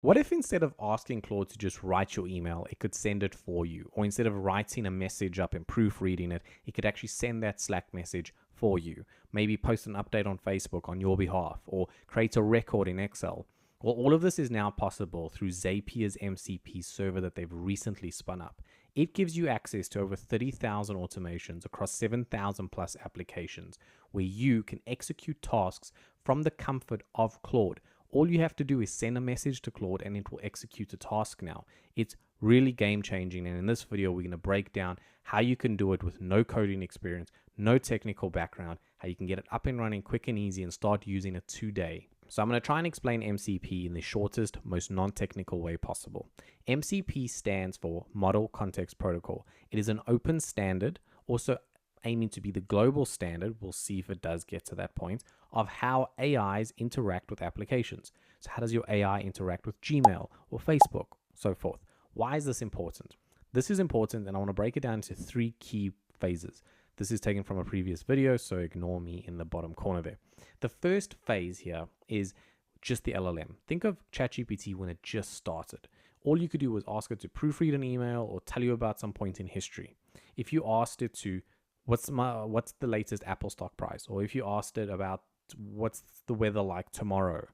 What if instead of asking Claude to just write your email, it could send it for you? Or instead of writing a message up and proofreading it, it could actually send that Slack message for you. Maybe post an update on Facebook on your behalf, or create a record in Excel. Well, all of this is now possible through Zapier's MCP server that they've recently spun up. It gives you access to over 30,000 automations across 7,000 plus applications where you can execute tasks from the comfort of Claude. All you have to do is send a message to Claude and it will execute a task now. It's really game changing. And in this video, we're going to break down how you can do it with no coding experience, no technical background, how you can get it up and running quick and easy and start using it today. So I'm going to try and explain MCP in the shortest, most non-technical way possible. MCP stands for Model Context Protocol. It is an open standard, also aiming to be the global standard, we'll see if it does get to that point, of how AIs interact with applications. So how does your AI interact with Gmail or Facebook, so forth? Why is this important? This is important, and I want to break it down into 3 key phases. This is taken from a previous video, so ignore me in the bottom corner there. The first phase here is just the LLM. Think of ChatGPT when it just started. All you could do was ask it to proofread an email or tell you about some point in history. If you asked it to what's the latest Apple stock price, or if you asked it about what's the weather like tomorrow,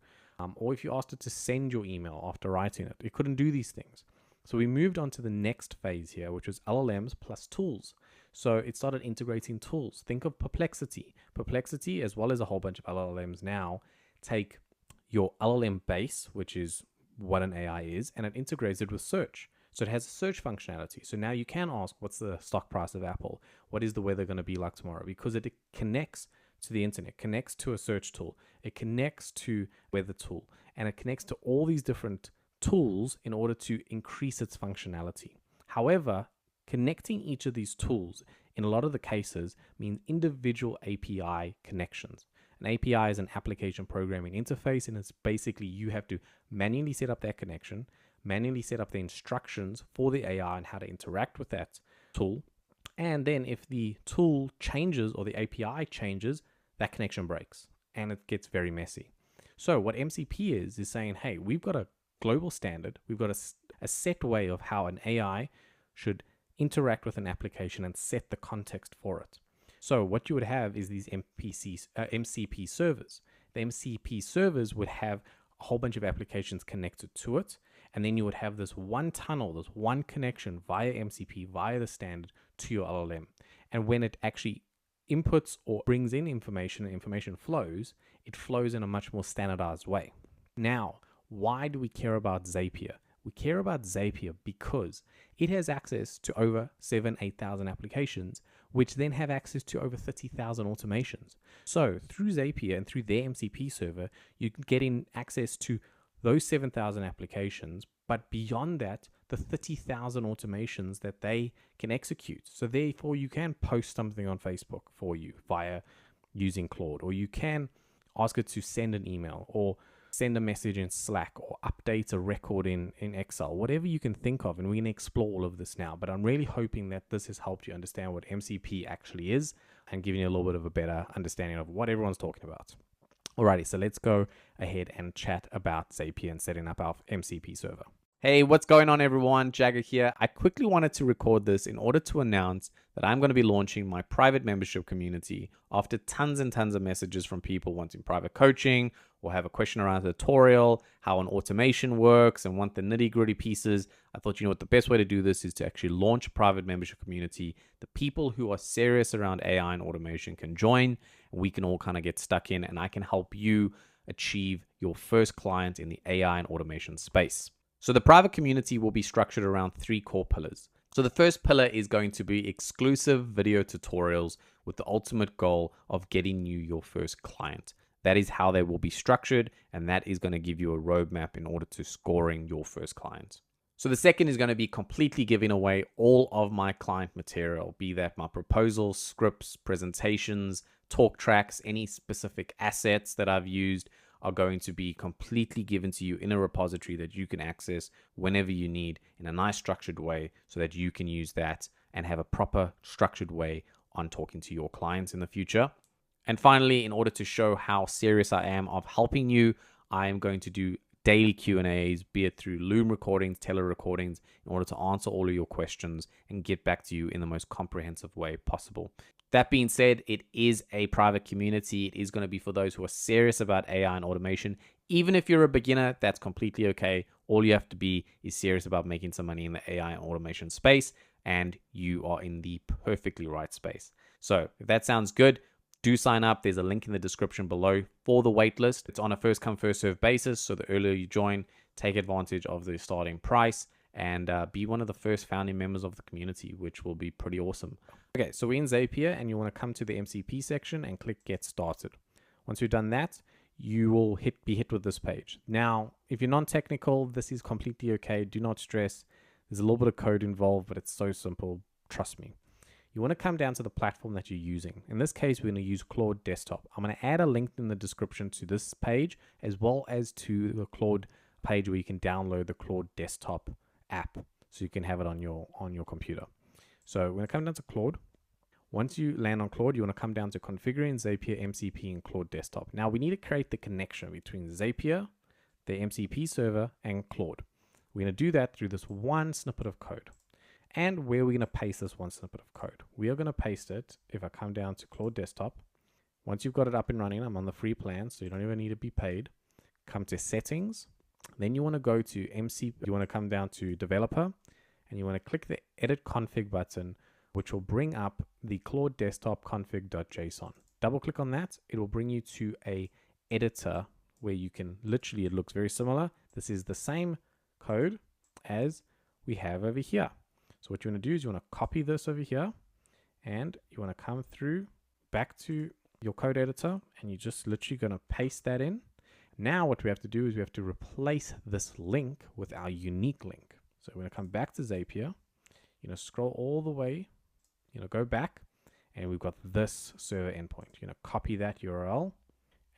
or if you asked it to send your email after writing it, it couldn't do these things. So we moved on to the next phase here, which was LLMs plus tools. So it started integrating tools. Think of Perplexity. Perplexity, as well as a whole bunch of LLMs now, take your LLM base, which is what an AI is, and it integrates it with search. So it has a search functionality. So now you can ask, what's the stock price of Apple? What is the weather going to be like tomorrow? Because it connects to the internet, connects to a search tool, it connects to weather tool, and it connects to all these different tools in order to increase its functionality. However, connecting each of these tools in a lot of the cases means individual API connections. An API is an application programming interface, and it's basically you have to manually set up that connection, manually set up the instructions for the AI and how to interact with that tool. And then if the tool changes or the API changes, that connection breaks and it gets very messy. So what MCP is saying, hey, we've got a global standard. We've got a set way of how an AI should interact with an application and set the context for it. So what you would have is these MCP servers. The MCP servers would have a whole bunch of applications connected to it. And then you would have this one tunnel, this one connection via MCP, via the standard to your LLM. And when it actually inputs or brings in information and information flows, it flows in a much more standardized way. Now, why do we care about Zapier? We care about Zapier because it has access to over 8,000 applications, which then have access to over 30,000 automations. So through Zapier and through their MCP server, you can get in access to those 7,000 applications, but beyond that, the 30,000 automations that they can execute. So therefore, you can post something on Facebook for you via using Claude, or you can ask it to send an email or send a message in Slack or update a record in Excel, whatever you can think of. And we're going to explore all of this now, but I'm really hoping that this has helped you understand what MCP actually is and giving you a little bit of a better understanding of what everyone's talking about. Alrighty, so let's go ahead and chat about Zapier and setting up our MCP server. Hey, what's going on everyone? Jagger here. I quickly wanted to record this in order to announce that I'm going to be launching my private membership community after tons and tons of messages from people wanting private coaching or have a question around a tutorial, how an automation works, and want the nitty-gritty pieces. I thought, you know what, the best way to do this is to actually launch a private membership community. The people who are serious around AI and automation can join, and we can all kind of get stuck in, and I can help you achieve your first client in the AI and automation space. So the private community will be structured around 3 core pillars. So the first pillar is going to be exclusive video tutorials with the ultimate goal of getting you your first client. That is how they will be structured, and that is going to give you a roadmap in order to scoring your first client. So the second is going to be completely giving away all of my client material, be that my proposals, scripts, presentations, talk tracks, any specific assets that I've used are going to be completely given to you in a repository that you can access whenever you need in a nice structured way so that you can use that and have a proper structured way on talking to your clients in the future. And finally, in order to show how serious I am of helping you, I am going to do daily Q&As, be it through Loom recordings, tele-recordings, in order to answer all of your questions and get back to you in the most comprehensive way possible. That being said, it is a private community. It is going to be for those who are serious about AI and automation. Even if you're a beginner, that's completely okay. All you have to be is serious about making some money in the AI and automation space, and you are in the perfectly right space. So if that sounds good, do sign up. There's a link in the description below for the waitlist. It's on a first come, first serve basis. So the earlier you join, take advantage of the starting price and be one of the first founding members of the community, which will be pretty awesome. Okay, so we're in Zapier and you want to come to the MCP section and click Get Started. Once you've done that, you will be hit with this page. Now, if you're non-technical, this is completely okay. Do not stress. There's a little bit of code involved, but it's so simple. Trust me. You want to come down to the platform that you're using. In this case, we're going to use Claude Desktop. I'm going to add a link in the description to this page, as well as to the Claude page where you can download the Claude Desktop app, so you can have it on your computer. So we're going to come down to Claude. Once you land on Claude, you want to come down to configuring Zapier MCP and Claude Desktop. Now we need to create the connection between Zapier, the MCP server, and Claude. We're going to do that through this one snippet of code. And where are we going to paste this one snippet of code? We are going to paste it, if I come down to Claude Desktop. Once you've got it up and running, I'm on the free plan, so you don't even need to be paid. Come to Settings. Then you want to go to MCP. You want to come down to Developer, and you want to click the Edit Config button, which will bring up the Claude Desktop config.json. Double click on that. It will bring you to a editor where you can literally, it looks very similar. This is the same code as we have over here. So what you want to do is you want to copy this over here, and you want to come through back to your code editor, and you're just literally going to paste that in. Now what we have to do is we have to replace this link with our unique link. So we're going to come back to Zapier, scroll all the way, go back, and we've got this server endpoint. You're going to copy that URL,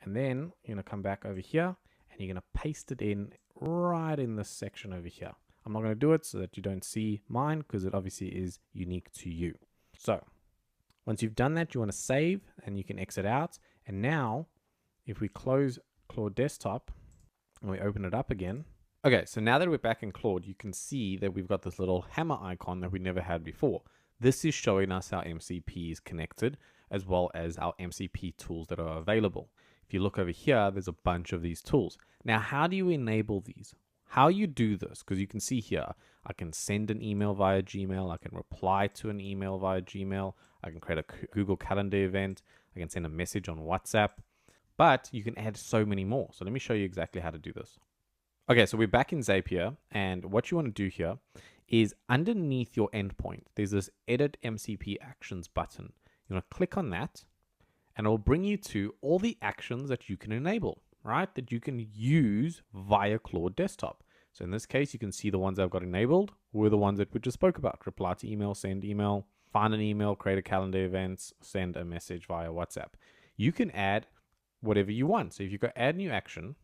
and then you're going to come back over here, and you're going to paste it in right in this section over here. I'm not going to do it so that you don't see mine, because it obviously is unique to you. So once you've done that, you want to save, and you can exit out. And now if we close Claude Desktop and we open it up again. Okay, so now that we're back in Claude, you can see that we've got this little hammer icon that we never had before. This is showing us our MCP is connected, as well as our MCP tools that are available. If you look over here, there's a bunch of these tools. Now, how do you enable these? How you do this, because you can see here, I can send an email via Gmail, I can reply to an email via Gmail, I can create a Google Calendar event, I can send a message on WhatsApp, but you can add so many more. So let me show you exactly how to do this. Okay, so we're back in Zapier, and what you want to do here is underneath your endpoint, there's this Edit MCP Actions button. You want to click on that, and it will bring you to all the actions that you can enable, right? That you can use via Claude Desktop. So in this case, you can see the ones I've got enabled were the ones that we just spoke about. Reply to email, send email, find an email, create a calendar event, send a message via WhatsApp. You can add whatever you want. So if you go add new action,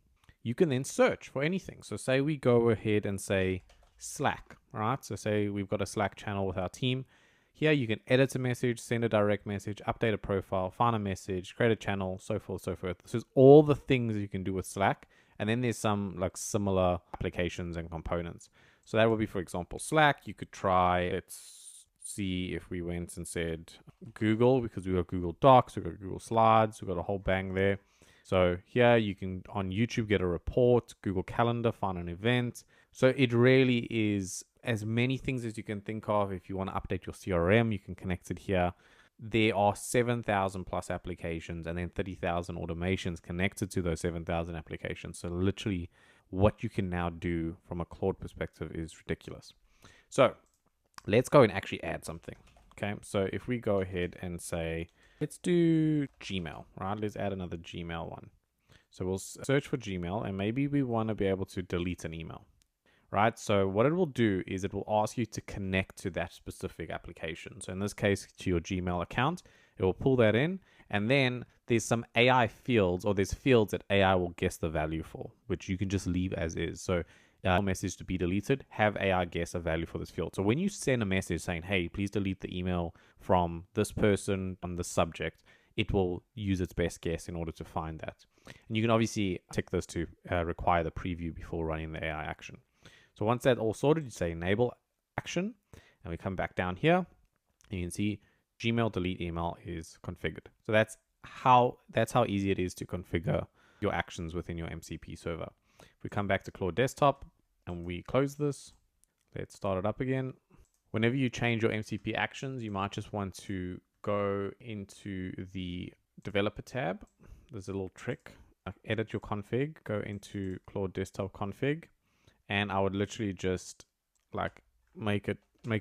you can then search for anything. So say we go ahead and say Slack, right? So say we've got a Slack channel with our team. Here you can edit a message, send a direct message, update a profile, find a message, create a channel, so forth, so forth. This is all the things you can do with Slack. And then there's some like similar applications and components. So that would be, for example, Slack. You could try, let's see if we went and said Google, because we've got Google Docs, we've got Google Slides, we've got a whole bang there. So here you can, on YouTube, get a report, Google Calendar, find an event. So it really is as many things as you can think of. If you want to update your CRM, you can connect it here. There are 7,000 plus applications and then 30,000 automations connected to those 7,000 applications. So literally what you can now do from a Claude perspective is ridiculous. So let's go and actually add something. Okay, so if we go ahead and say, let's do Gmail, right? Let's add another Gmail one. So we'll search for Gmail, and maybe we want to be able to delete an email, right? So what it will do is it will ask you to connect to that specific application. So in this case, to your Gmail account, it will pull that in, and then there's some AI fields, or there's fields that AI will guess the value for, which you can just leave as is. So message to be deleted, have AI guess a value for this field. So when you send a message saying, hey, please delete the email from this person on the subject, it will use its best guess in order to find that. And you can obviously tick this to require the preview before running the AI action. So once that's all sorted, you say enable action, and we come back down here, and you can see Gmail delete email is configured. So that's how easy it is to configure your actions within your MCP server. If we come back to Claude Desktop and we close this, let's start it up again. Whenever you change your MCP actions, you might just want to go into the developer tab. There's a little trick. Edit your config, go into Claude Desktop config, and I would literally just like make a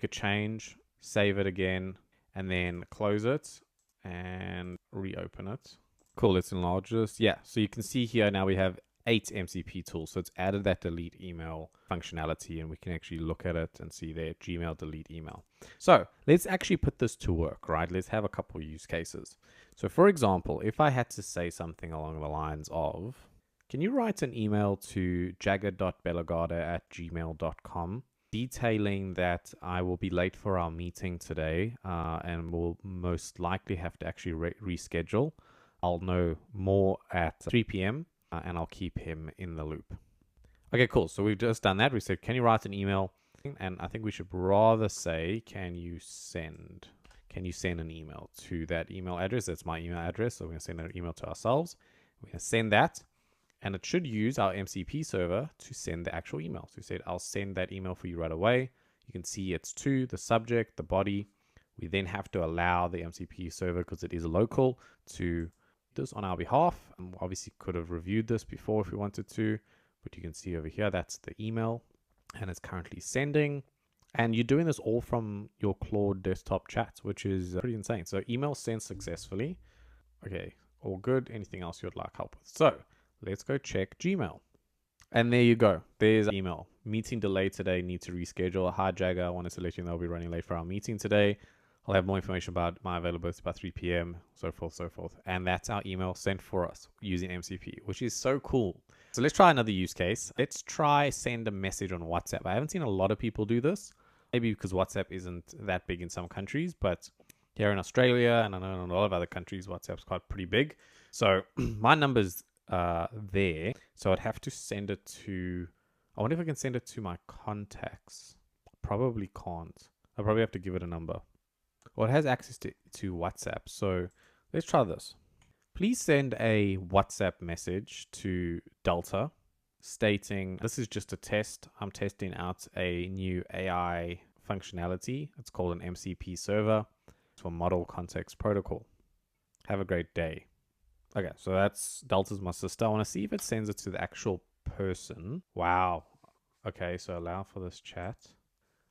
change, save it again, and then close it and reopen it. Cool, let's enlarge this. Yeah, so you can see here now we have 8 MCP tools. So it's added that delete email functionality, and we can actually look at it and see there, Gmail delete email. So let's actually put this to work, right? Let's have a couple of use cases. So for example, if I had to say something along the lines of, can you write an email to jagger.belagada@gmail.com detailing that I will be late for our meeting today and will most likely have to actually reschedule. I'll know more at 3 p.m. And I'll keep him in the loop. Okay, cool. So we've just done that. We said, can you write an email? And I think we should rather say, can you send an email to that email address? That's my email address. So we're going to send an email to ourselves. We're going to send that. And it should use our MCP server to send the actual email. So we said, I'll send that email for you right away. You can see it's to the subject, the body. We then have to allow the MCP server, because it is local, to this on our behalf. Obviously could have reviewed this before if we wanted to, but you can see over here, that's the email, and it's currently sending. And you're doing this all from your Claude desktop chat, which is pretty insane. So email sent successfully. Okay, all good. Anything else you'd like help with? So let's go check Gmail. And there you go. There's email. Meeting delayed today, need to reschedule. Hi Jagger, I wanted to let you know I'll be running late for our meeting today. I'll have more information about my availability by 3 p.m., so forth, so forth. And that's our email sent for us using MCP, which is so cool. So let's try another use case. Let's try send a message on WhatsApp. I haven't seen a lot of people do this, maybe because WhatsApp isn't that big in some countries, but here in Australia, and I know in a lot of other countries, WhatsApp's quite pretty big. So my number's there. So I'd have to send it to, I wonder if I can send it to my contacts. Probably can't. I'll probably have to give it a number. Well, it has access to WhatsApp. So let's try this. Please send a WhatsApp message to Delta stating, this is just a test. I'm testing out a new AI functionality. It's called an MCP server for Model Context Protocol. Have a great day. Okay, so that's Delta's my sister. I want to see if it sends it to the actual person. Wow. Okay, so allow for this chat.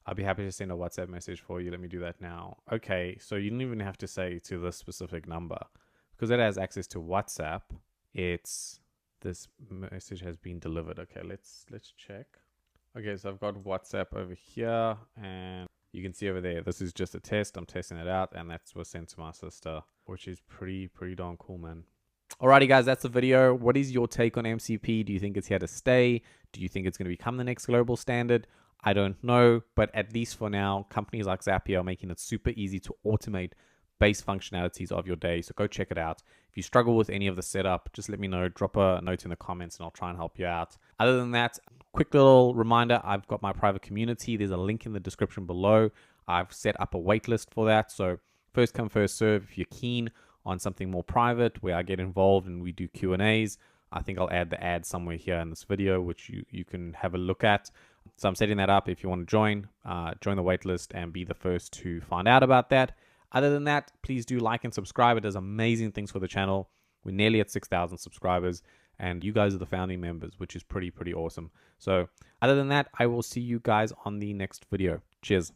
I'll be happy to send a WhatsApp message for you. Let me do that now. Okay, so you don't even have to say to this specific number. Because it has access to WhatsApp, it's this message has been delivered. Okay, let's check. Okay, so I've got WhatsApp over here, and you can see over there, this is just a test. I'm testing it out, and that's what's sent to my sister, which is pretty darn cool, man. Alrighty, guys, that's the video. What is your take on MCP? Do you think it's here to stay? Do you think it's going to become the next global standard? I don't know, but at least for now, companies like Zapier are making it super easy to automate base functionalities of your day. So go check it out. If you struggle with any of the setup, just let me know. Drop a note in the comments and I'll try and help you out. Other than that, quick little reminder, I've got my private community. There's a link in the description below. I've set up a waitlist for that. So first come, first serve. If you're keen on something more private where I get involved and we do Q&As, I think I'll add the ad somewhere here in this video, which you can have a look at. So I'm setting that up. If you want to join the waitlist and be the first to find out about that. Other than that, please do like and subscribe. It does amazing things for the channel. We're nearly at 6,000 subscribers, and you guys are the founding members, which is pretty awesome. So other than that, I will see you guys on the next video. Cheers.